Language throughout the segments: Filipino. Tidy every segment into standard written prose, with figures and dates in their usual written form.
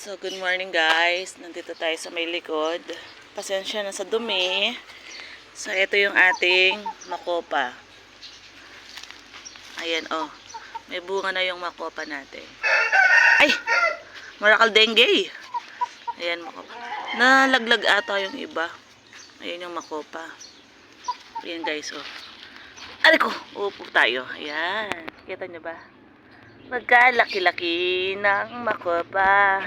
So, good morning guys. Nandito tayo sa may likod. Pasensya na sa dumi. So, ito yung ating makopa. Ayan, oh. May bunga na yung makopa natin. Ay! Marakal dengue. Ayan, makopa. Nalaglag ata yung iba. Ayan yung makopa. Ayan guys, oh. Aray ko! Uupo tayo. Ayan. Kita nyo ba? Magkalaki-laki ng makopa.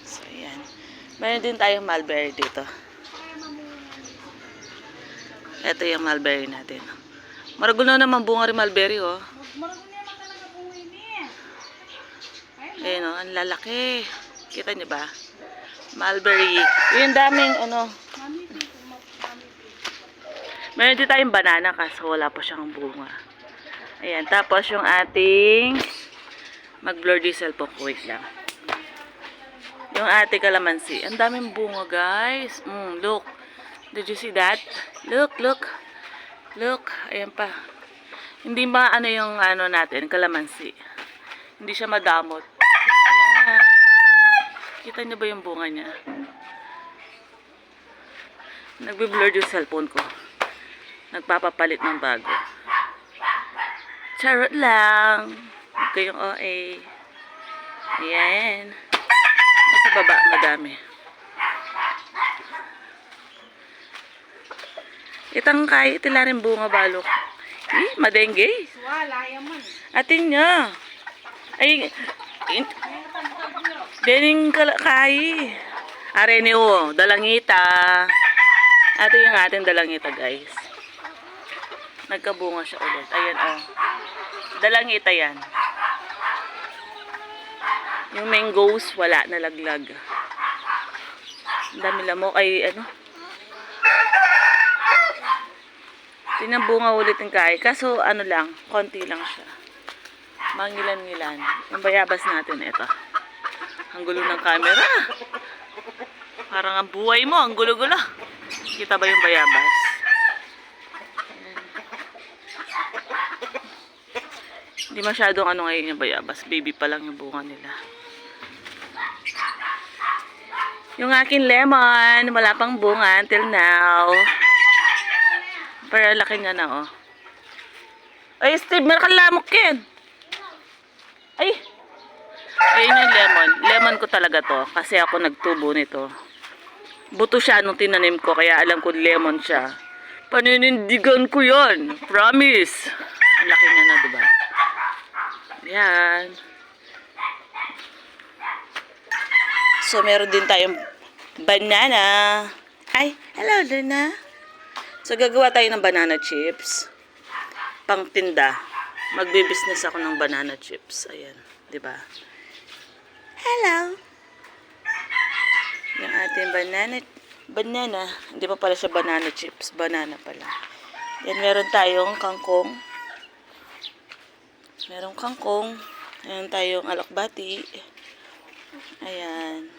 So, ayan. Mayroon din tayong mulberry dito. Ito yung mulberry natin. Maragulo naman bunga rin mulberry, oh. Maragulo naman talaga bunga ini. Ayan, oh. Ang lalaki. Kita nyo ba? Mulberry. Yung daming, ano. Mayroon din tayong banana kasi wala pa siyang bunga. Ayan, tapos yung ating mag-blur diesel po. Wait lang. Yung ating kalamansi. Ang daming bunga, guys. Look. Did you see that? Look, look. Look. Ayan pa. Hindi ba ano yung ano natin, kalamansi. Hindi siya madamot. Ayan. Kita niyo ba yung bunga niya? Nagbe-blur yung cellphone ko. Nagpapapalit ng bago. Charot lang. Huwag kayong OA. Ayan. Nasa baba, madami. Itangkay, itila rin bunga balok. Madengge. Wala yaman. Atin nyo. Ay, dening kalakay. Arene o, dalangita. Ito yung ating dalangita, guys. Nagkabunga siya ulit. Ayan, oh. Dalangita yan. Yung mangoes, wala, nalaglag. Ang dami lamok. Ay, ano. Tinabunga ulit ng kaya. Kaso, ano lang, konti lang siya. Mangilan-ngilan. Yung bayabas natin, ito. Ang gulo ng camera. Parang ang buhay mo, ang gulo-gulo. Kita ba yung bayabas? Hindi masyadong ano ngayon yung bayabas. Baby pa lang yung bunga nila. Yung aking lemon, wala pang bunga until now. Pero laki niya na, oh. Ay, Steve, malakalamok yan. Ay! Ayun yung lemon. Lemon ko talaga to. Kasi ako nagtubo nito. Buto siya nung tinanim ko. Kaya alam ko lemon siya. Paninindigan ko yon. Promise. Ang laki niya na, diba? Yan. So, meron din tayong banana. Ay, hello, Luna. So, gagawa tayo ng banana chips. Pang tinda. Magbe-business ako ng banana chips. Ayan, diba? Hello. Yung ating banana. Hindi pa pala siya banana chips. Banana pala. Yan, meron tayong kangkong. Merong kangkong. Ayan tayong alokbati. Ayan.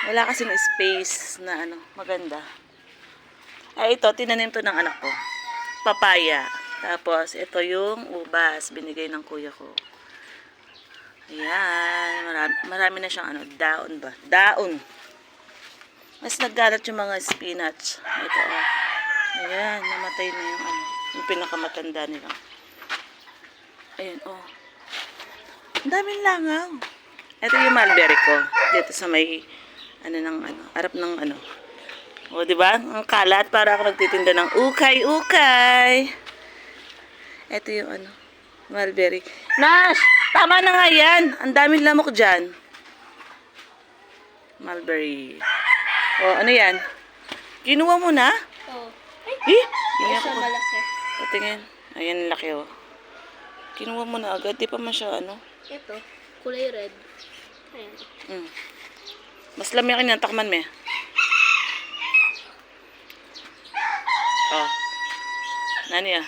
Wala kasing space na ano, maganda. Ay, ito, tinanim to ng anak ko. Papaya. Tapos, ito yung ubas. Binigay ng kuya ko. Ayan. Marami na siyang ano, daon ba? Daon. Mas naggalat yung mga spinach. Ito, oh. Ayan, namatay na yung ano, yung pinakamatanda nila. Ayan, oh. Ang daming langaw. Ito yung mulberry ko. Dito sa may, ano, ng, ano, harap ng, ano. O, diba? Ang kalat, para ako nagtitinda ng ukay-ukay. Ito yung, ano, mulberry. Nash! Tama na nga yan! Ang daming lamok dyan. Mulberry. O, ano yan? Kinuha mo na? Oo. Eh? Tingnan Siya ko. malaki. Patingin. Ayan, laki, oh. Kinuha mo na agad. Di pa man siya, ano? Ito, kulay red. Ayan. Mas lamiakin yan. Takman mo. Oh. Nani, ah?